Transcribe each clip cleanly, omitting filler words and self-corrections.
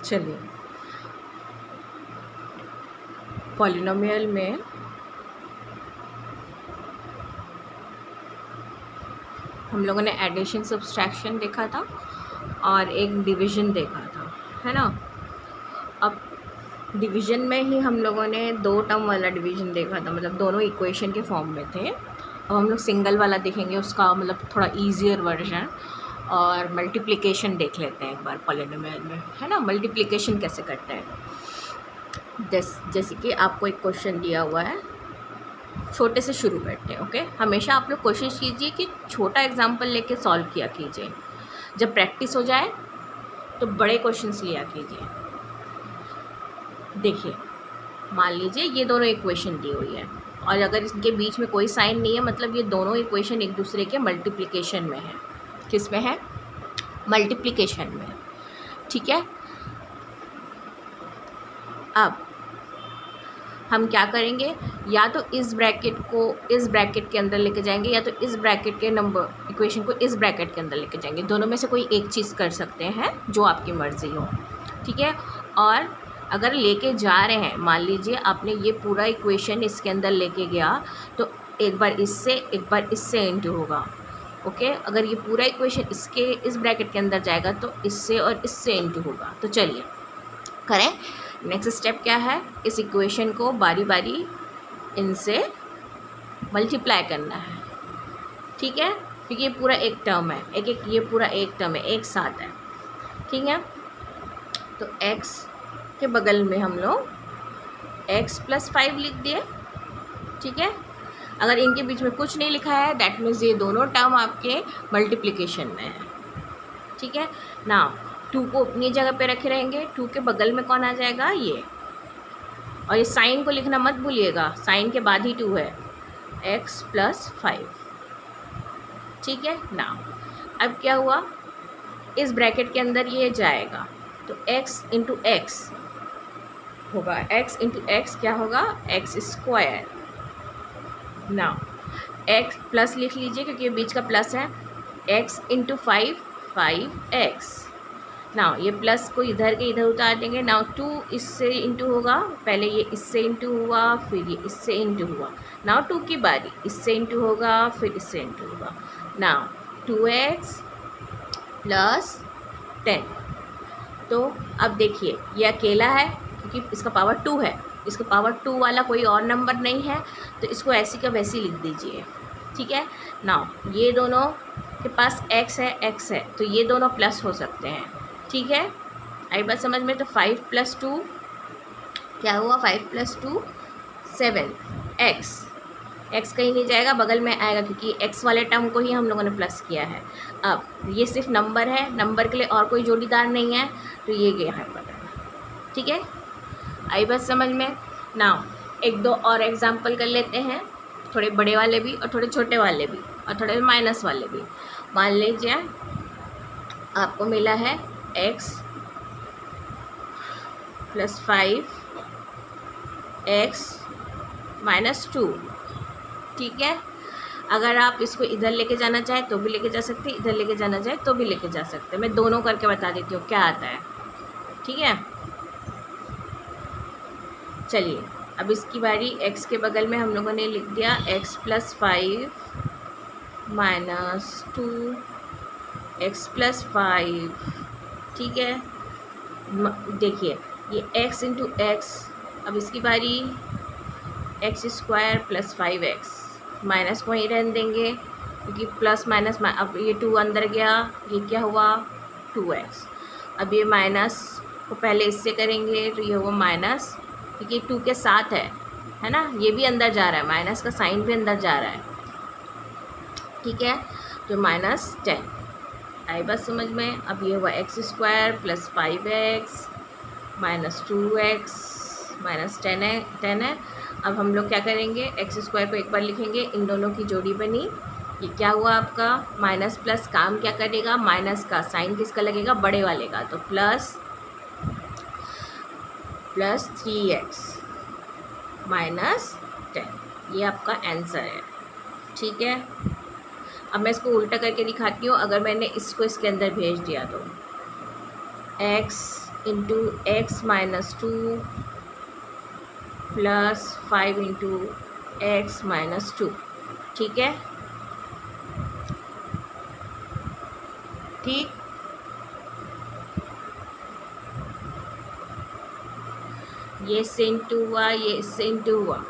चलिए, पॉलिनोमियल में हम लोगों ने एडिशन सब्सट्रैक्शन देखा था और एक डिवीज़न देखा था, है ना। अब डिवीज़न में ही हम लोगों ने 2 टर्म वाला डिवीज़न देखा था, मतलब दोनों इक्वेशन के फॉर्म में थे। अब हम लोग सिंगल वाला देखेंगे, उसका मतलब थोड़ा ईजियर वर्जन। और मल्टीप्लिकेशन देख लेते हैं एक बार पॉलिनोमियल में, है ना। मल्टीप्लिकेशन कैसे करते हैं, जैसे कि आपको एक क्वेश्चन दिया हुआ है, छोटे से शुरू करते हैं। ओके, हमेशा आप लोग कोशिश कीजिए कि छोटा एग्जाम्पल लेके सॉल्व किया कीजिए। जब प्रैक्टिस हो जाए तो बड़े क्वेश्चंस लिया कीजिए। देखिए, मान लीजिए ये दोनों इक्वेशन दी हुई है और अगर इसके बीच में कोई साइन नहीं है, मतलब ये दोनों इक्वेशन एक दूसरे के मल्टीप्लिकेशन में है। किस में है? मल्टीप्लिकेशन में, ठीक है। अब हम क्या करेंगे, या तो इस ब्रैकेट को इस ब्रैकेट के अंदर लेके जाएंगे, या तो इस ब्रैकेट के नंबर इक्वेशन को इस ब्रैकेट के अंदर लेके जाएंगे। दोनों में से कोई एक चीज़ कर सकते हैं, जो आपकी मर्ज़ी हो, ठीक है। और अगर लेके जा रहे हैं, मान लीजिए आपने ये पूरा इक्वेशन इसके अंदर लेके गया, तो एक बार इससे इंटू होगा। ओके, अगर ये पूरा इक्वेशन इस ब्रैकेट के अंदर जाएगा तो इससे और इससे इंटू होगा। तो चलिए करें। नेक्स्ट स्टेप क्या है, इस इक्वेशन को बारी बारी इनसे मल्टीप्लाई करना है, ठीक है, क्योंकि ये पूरा एक टर्म है, ये पूरा एक टर्म है, एक साथ है, ठीक है। तो x के बगल में हम लोग x+5 लिख दिए, ठीक है। अगर इनके बीच में कुछ नहीं लिखा है, दैट मीन्स ये दोनों टर्म आपके मल्टीप्लिकेशन में है, ठीक है ना। 2 को अपनी जगह पे रखे रहेंगे, 2 के बगल में कौन आ जाएगा, ये। और ये साइन को लिखना मत भूलिएगा, साइन के बाद ही 2 है, x+5, ठीक है ना। अब क्या हुआ, इस ब्रैकेट के अंदर ये जाएगा तो x इंटू एक्स होगा, x इंटू एक्स क्या होगा, x²। ना x प्लस लिख लीजिए क्योंकि ये बीच का प्लस है, x इंटू 5 5x। ना ये प्लस को इधर के इधर उतार देंगे। नाउ 2 इससे इंटू होगा, पहले ये इससे इंटू हुआ, फिर ये इससे इंटू हुआ। नाउ 2 की बारी, इससे इंटू होगा, फिर इससे इंटू होगा। Now 2x + 10। तो अब देखिए ये अकेला है क्योंकि इसका पावर 2 है, इसका पावर 2 वाला कोई और नंबर नहीं है, तो इसको ऐसी का वैसी लिख दीजिए, ठीक है। नाउ ये दोनों के पास x है, तो ये दोनों प्लस हो सकते हैं, ठीक है। आई बात समझ में। तो 5 + 2 क्या हुआ, 5 + 2 7, x कहीं नहीं जाएगा, बगल में आएगा क्योंकि x वाले टर्म को ही हम लोगों ने प्लस किया है। अब ये सिर्फ नंबर है, नंबर के लिए और कोई जोड़ीदार नहीं है, तो ये गया है बगल में, ठीक है। आई बात समझ में। नाउ 1-2 और एग्जाम्पल कर लेते हैं, थोड़े बड़े वाले भी और थोड़े छोटे वाले भी और थोड़े माइनस वाले भी। मान लीजिए आपको मिला है x + 5 x - 2, ठीक है। अगर आप इसको इधर लेके जाना चाहें तो भी लेके जा सकते हैं, इधर लेके जाना चाहे तो भी लेके जा सकते हैं। मैं दोनों करके बता देती हूँ क्या आता है, ठीक है। चलिए अब इसकी बारी, x के बगल में हम लोगों ने लिख दिया x + 5 - 2 x + 5, ठीक है। देखिए ये x इंटू एक्स, अब इसकी बारी x² + 5x, माइनस को ही रहने देंगे क्योंकि प्लस माइनस, अब ये 2 अंदर गया, ये क्या हुआ 2x। अब ये माइनस को पहले इससे करेंगे तो ये हुआ माइनस, क्योंकि 2 के साथ है ना, ये भी अंदर जा रहा है, माइनस का साइन भी अंदर जा रहा है, ठीक है। तो -10 आई बात समझ में। अब ये हुआ x² + 5x -2x -10 है। अब हम लोग क्या करेंगे, x² को एक बार लिखेंगे, इन दोनों की जोड़ी बनी, ये क्या हुआ आपका, माइनस प्लस काम क्या करेगा, माइनस का साइन किसका लगेगा, बड़े वाले का, तो +3x -10, ये आपका आंसर है, ठीक है। अब मैं इसको उल्टा करके दिखाती हूँ। अगर मैंने इसको इसके अंदर भेज दिया तो x into x minus 2 plus 5 into x minus 2। ठीक है, ठीक। ये इससे इंटू हुआ, ये इससे इंटू हुआ।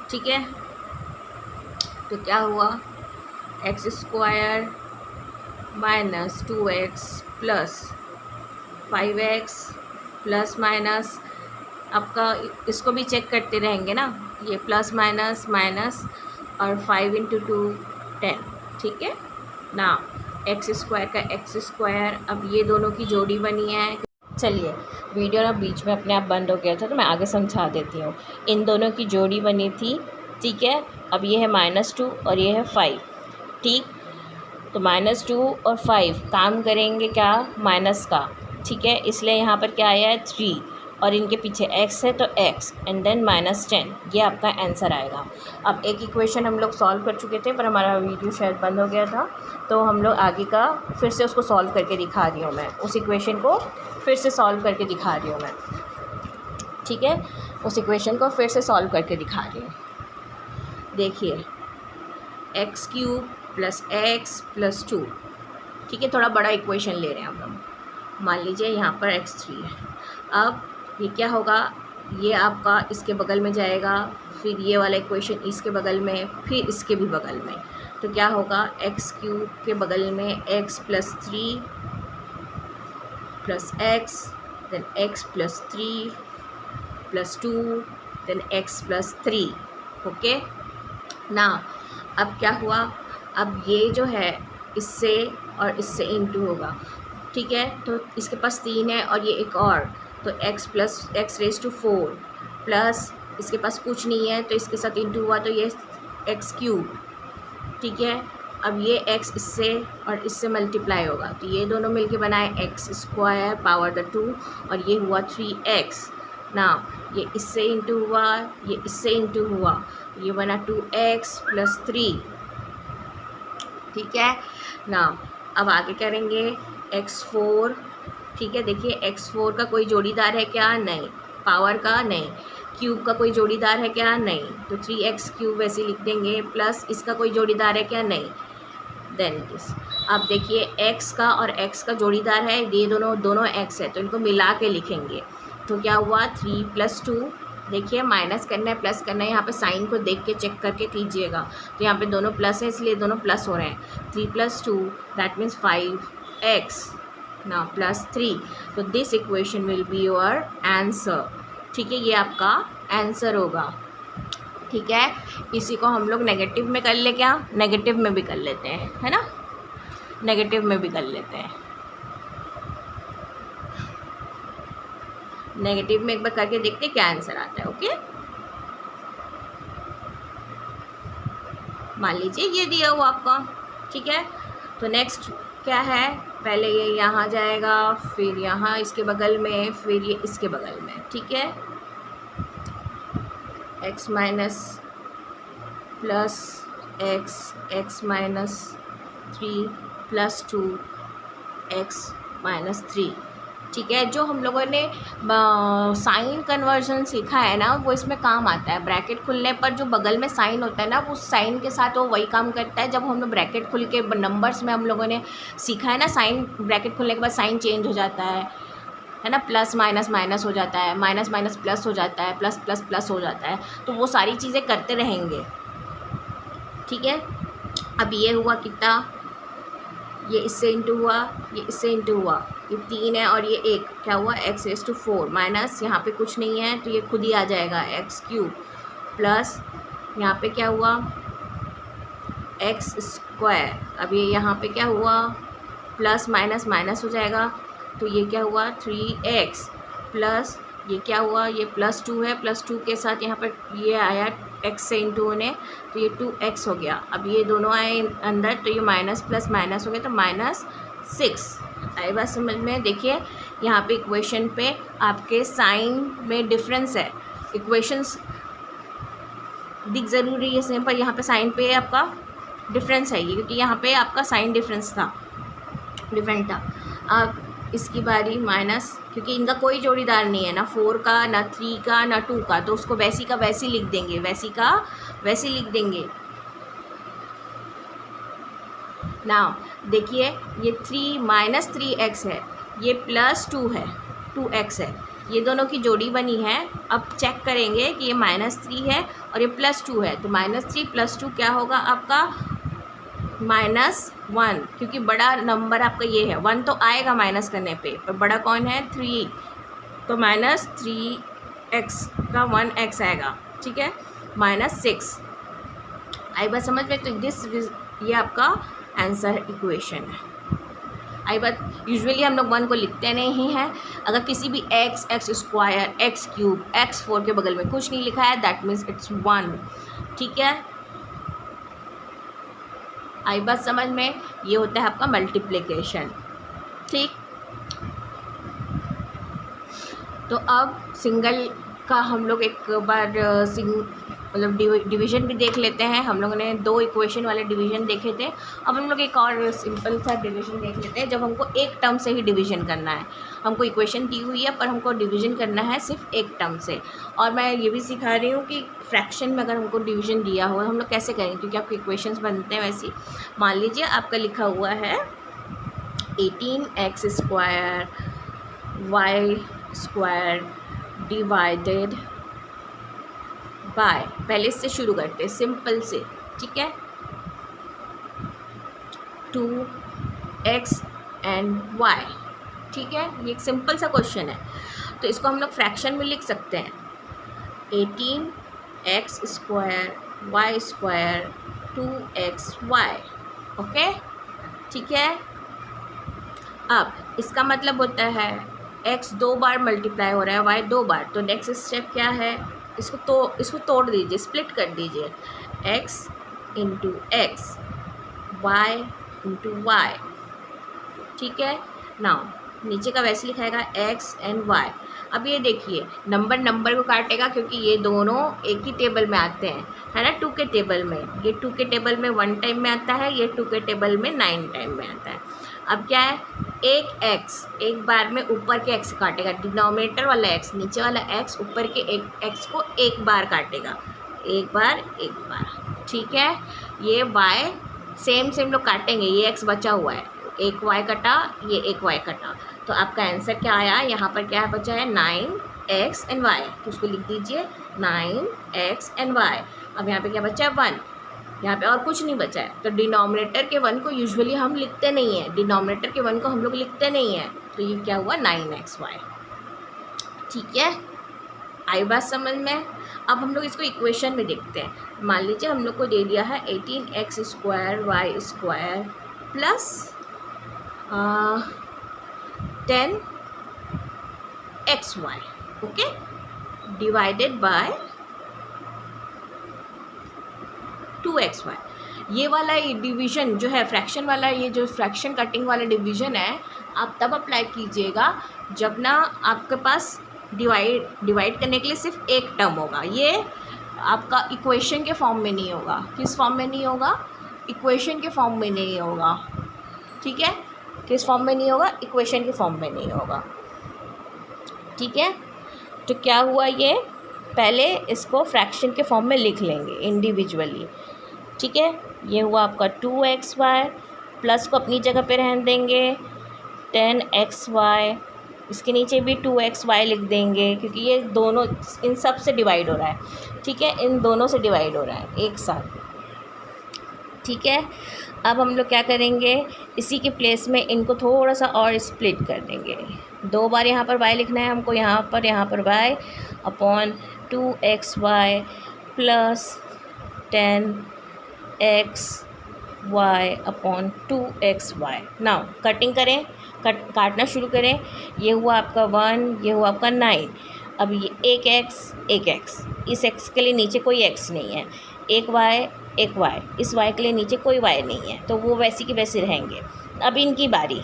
ठीक है, तो क्या हुआ, x square minus 2x plus 5x plus minus, आपका इसको भी चेक करते रहेंगे ना, ये प्लस माइनस माइनस और 5 इंटू 2 10। ठीक है ना, एक्स स्क्वायर का एक्स स्क्वायर, अब ये दोनों की जोड़ी बनी है। चलिए, वीडियो ना बीच में अपने आप बंद हो गया था तो मैं आगे समझा देती हूँ। इन दोनों की जोड़ी बनी थी, ठीक है। अब ये है -2 और ये है 5, ठीक। तो -2 और 5 काम करेंगे क्या, माइनस का, ठीक है। इसलिए यहाँ पर क्या आया है 3 और इनके पीछे x है तो x एंड देन -10, ये आपका आंसर आएगा। अब एक इक्वेशन हम लोग सॉल्व कर चुके थे पर हमारा वीडियो शायद बंद हो गया था, तो हम लोग आगे का फिर से उसको सॉल्व करके दिखा रही हूँ मैं, उस इक्वेशन को फिर से सॉल्व करके दिखा रही हूँ मैं। ठीक है, उस इक्वेशन को फिर से सॉल्व करके दिखा रही हूँ। देखिए, x³ प्लस x प्लस 2, ठीक है। थोड़ा बड़ा इक्वेशन ले रहे हैं हम लोग। मान लीजिए यहाँ पर x3 है। अब ये क्या होगा, ये आपका इसके बगल में जाएगा, फिर ये वाला इक्वेशन इसके बगल में, फिर इसके भी बगल में। तो क्या होगा, x³ के बगल में x plus 3 plus x, then x plus 3 plus 2, then x plus 3। Okay ना, अब क्या हुआ, अब ये जो है इससे और इससे इंटू होगा, ठीक है। तो इसके पास 3 है और ये एक और, तो x प्लस x⁴ प्लस इसके पास कुछ नहीं है तो इसके साथ इंटू हुआ तो ये x³, ठीक है। अब ये x इससे और इससे मल्टीप्लाई होगा तो ये दोनों मिलके बनाए x² पावर 2 और ये हुआ 3x ना। ये इससे इंटू हुआ, ये इससे इंटू हुआ, ये बना 2x प्लस 3, ठीक है ना। अब आगे करेंगे x4, ठीक है। देखिए x4 का कोई जोड़ीदार है क्या, नहीं। पावर का नहीं, क्यूब का कोई जोड़ीदार है क्या, नहीं। तो 3x³ वैसे लिख देंगे, प्लस इसका कोई जोड़ीदार है क्या, नहीं। देन दिस, अब देखिए x का और x का जोड़ीदार है, ये दोनों x है तो इनको मिला के लिखेंगे। तो क्या हुआ 3 प्लस 2, देखिए माइनस करना है प्लस करना है, यहाँ पे साइन को देख के चेक करके कीजिएगा। तो यहाँ पे दोनों प्लस है इसलिए दोनों प्लस हो रहे हैं। 3 प्लस 2 दैट मीन्स 5x ना प्लस 3। तो this equation will be your answer, ठीक है। ये आपका आंसर होगा, ठीक है। इसी को हम लोग नेगेटिव में कर ले क्या, नेगेटिव में भी कर लेते हैं, है ना, नेगेटिव में भी कर लेते हैं। नेगेटिव में एक बार करके देखते हैं क्या आंसर आता है। ओके, मान लीजिए ये दिया हुआ आपका, ठीक है। तो नेक्स्ट क्या है, पहले ये यहाँ जाएगा, फिर यहाँ इसके बगल में, फिर ये इसके बगल में, ठीक है। x minus plus x minus 3 plus 2x minus 3, ठीक है। जो हम लोगों ने साइन कन्वर्जन सीखा है ना, वो इसमें काम आता है। ब्रैकेट खुलने पर जो बगल में साइन होता है ना, वो साइन के साथ वो वही काम करता है। जब हम लोग ब्रैकेट खुल के नंबर्स में हम लोगों ने सीखा है ना, साइन ब्रैकेट खुलने के बाद साइन चेंज हो जाता है ना, प्लस माइनस माइनस हो जाता है, माइनस माइनस प्लस हो जाता है, प्लस प्लस प्लस हो जाता है। तो वो सारी चीज़ें करते रहेंगे, ठीक है। अब ये हुआ कितना, ये इससे इंटू हुआ, ये इससे इंटू हुआ, ये 3 है और ये 1, क्या हुआ x⁴ माइनस यहाँ पे कुछ नहीं है तो ये खुद ही आ जाएगा x³ प्लस यहाँ पे क्या हुआ x²। अब ये यहाँ पे क्या हुआ, प्लस माइनस माइनस हो जाएगा तो ये क्या हुआ 3x प्लस ये क्या हुआ, ये +2 है, +2 के साथ यहाँ पर ये आया x से इंटू होने तो ये 2x हो गया। अब ये दोनों आए अंदर तो ये माइनस प्लस माइनस हो गया तो -6। आई बात समझ में। देखिए यहाँ पे इक्वेशन पे आपके साइन में डिफरेंस है, इक्वेशंस दिख ज़रूरी है सेम, पर यहाँ पे साइन पे आपका डिफरेंस है ये, क्योंकि यहाँ पे आपका साइन डिफरेंस था, डिफरेंट था। अब इसकी बारी माइनस, क्योंकि इनका कोई जोड़ीदार नहीं है, ना 4 का, ना 3 का, ना 2 का, तो उसको वैसी का वैसी लिख देंगे, वैसी का वैसी लिख देंगे। नाउ देखिए ये 3 माइनस 3x है, ये प्लस 2 है, 2x है, ये दोनों की जोड़ी बनी है। अब चेक करेंगे कि ये -3 है और ये +2 है, तो -3 + 2 क्या होगा आपका -1, क्योंकि बड़ा नंबर आपका ये है। 1 तो आएगा माइनस करने पे, पर बड़ा कौन है 3, तो -3x का 1x आएगा, ठीक है, -6। आई बात समझ में? तो ये आपका आंसर इक्वेशन है। आई बात, यूजुअली हम लोग 1 को लिखते नहीं हैं। अगर किसी भी x, x², x³ x4 के बगल में कुछ नहीं लिखा है, दैट मीन्स इट्स 1, ठीक है। आई बात समझ में? ये होता है आपका मल्टीप्लिकेशन, ठीक। तो अब सिंगल का हम लोग एक बार मतलब डिवीज़न भी देख लेते हैं। हम लोगों ने 2 इक्वेशन वाले डिवीज़न देखे थे, अब हम लोग एक और सिंपल सा डिवीज़न देख लेते हैं, जब हमको एक टर्म से ही डिवीज़न करना है। हमको इक्वेशन दी हुई है पर हमको डिवीज़न करना है सिर्फ एक टर्म से। और मैं ये भी सिखा रही हूँ कि फ्रैक्शन में अगर हमको डिवीज़न दिया हो हम लोग कैसे करेंगे, क्योंकि आपके इक्वेशंस बनते हैं वैसे। मान लीजिए आपका लिखा हुआ है 18x² y² डिवाइडेड बाय, पहले से शुरू करते हैं सिंपल से, ठीक है, 2x एंड y, ठीक है। ये एक सिंपल सा क्वेश्चन है, तो इसको हम लोग फ्रैक्शन में लिख सकते हैं 18x² y² 2xy, ओके, ठीक है। अब इसका मतलब होता है x 2 बार मल्टीप्लाई हो रहा है y 2 बार, तो नेक्स्ट स्टेप क्या है, इसको तोड़ दीजिए, स्प्लिट कर दीजिए, x into x, y into y, ठीक है। नाउ नीचे का वैसे लिखाएगा x एंड y। अब ये देखिए नंबर को काटेगा, क्योंकि ये दोनों एक ही टेबल में आते हैं, है ना, 2 के टेबल में। ये 2 के टेबल में 1 टाइम में आता है, ये 2 के टेबल में 9 टाइम में आता है। अब क्या है, एक x एक बार में ऊपर के x काटेगा, डिनोमिनेटर वाला x, नीचे वाला x ऊपर के एक x को एक बार काटेगा, एक बार, ठीक है। ये y सेम लोग काटेंगे, ये x बचा हुआ है, एक y कटा, ये एक y कटा, तो आपका आंसर क्या आया, यहाँ पर क्या बचा है 9x एंड y, तो उसको लिख दीजिए 9x एंड y। अब यहाँ पे क्या बचा है 1, यहाँ पे और कुछ नहीं बचा है, तो डिनोमिनेटर के 1 को यूजुअली हम लिखते नहीं हैं, डिनोमिनेटर के 1 को हम लोग लिखते नहीं हैं, तो ये क्या हुआ 9xy, ठीक है। आई बात समझ में? अब हम लोग इसको इक्वेशन में देखते हैं। मान लीजिए हम लोग को दे दिया है 18x² y² plus 10xy, okay, divided by 2xy। ये वाला डिवीज़न जो है फ्रैक्शन वाला, ये जो फ्रैक्शन कटिंग वाला डिवीज़न है, आप तब अप्लाई कीजिएगा जब ना आपके पास डिवाइड करने के लिए सिर्फ एक टर्म होगा। ये आपका इक्वेशन के फॉर्म में नहीं होगा। किस फॉर्म में नहीं होगा? इक्वेशन के फॉर्म में नहीं होगा, ठीक है। किस फॉर्म में नहीं होगा? इक्वेशन के फॉर्म में नहीं होगा, ठीक है। तो क्या हुआ, ये पहले इसको फ्रैक्शन के फॉर्म में लिख लेंगे इंडिविजुअली, ठीक है। ये हुआ आपका 2xy, प्लस को अपनी जगह पे रहने देंगे 10xy, इसके नीचे भी 2xy लिख देंगे, क्योंकि ये दोनों इन सब से डिवाइड हो रहा है, ठीक है, इन दोनों से डिवाइड हो रहा है एक साथ, ठीक है। अब हम लोग क्या करेंगे, इसी के प्लेस में इनको थोड़ा सा और स्प्लिट कर देंगे। 2 बार यहाँ पर y लिखना है हमको, यहाँ पर y upon 2xy plus 10xy upon 2xy। Now cutting करें, काटना शुरू करें। ये हुआ आपका 1, ये हुआ आपका 9। अब ये एक x, इस x के लिए नीचे कोई x नहीं है, एक y, इस y के लिए नीचे कोई y नहीं है, तो वो वैसी की वैसे रहेंगे। अब इनकी बारी,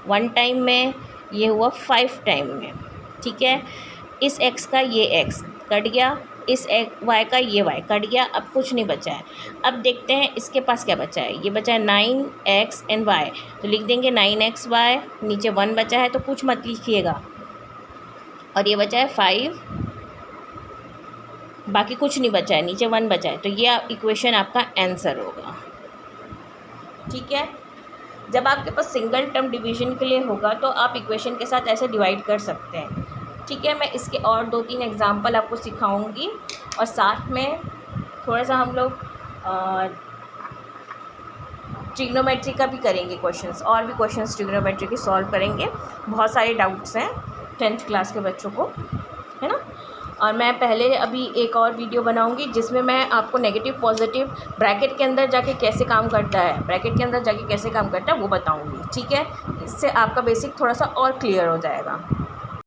1 टाइम में, ये हुआ 5 टाइम में, ठीक है। इस x का ये x कट गया, इस y का ये y कट गया, अब कुछ नहीं बचा है। अब देखते हैं इसके पास क्या बचा है। ये बचा है 9x एंड y, तो लिख देंगे 9xy, नीचे 1 बचा है तो कुछ मत लिखिएगा, और ये बचा है 5, बाकी कुछ नहीं बचा है, नीचे 1 बचा है, तो ये इक्वेशन आपका आंसर होगा। ठीक है, जब आपके पास सिंगल टर्म डिवीजन के लिए होगा तो आप इक्वेशन के साथ ऐसे डिवाइड कर सकते हैं। ठीक है, मैं इसके और 2-3 एग्जांपल आपको सिखाऊंगी, और साथ में थोड़ा सा हम लोग ट्रिग्नोमेट्री का भी करेंगे क्वेश्चंस, और भी क्वेश्चंस ट्रिग्नोमेट्री के सॉल्व करेंगे। बहुत सारे डाउट्स हैं 10th क्लास के बच्चों को, है ना। और मैं पहले अभी एक और वीडियो बनाऊंगी जिसमें मैं आपको नेगेटिव पॉजिटिव ब्रैकेट के अंदर जाके कैसे काम करता है, ब्रैकेट के अंदर जाके कैसे काम करता है वो बताऊंगी। ठीक है, इससे आपका बेसिक थोड़ा सा और क्लियर हो जाएगा।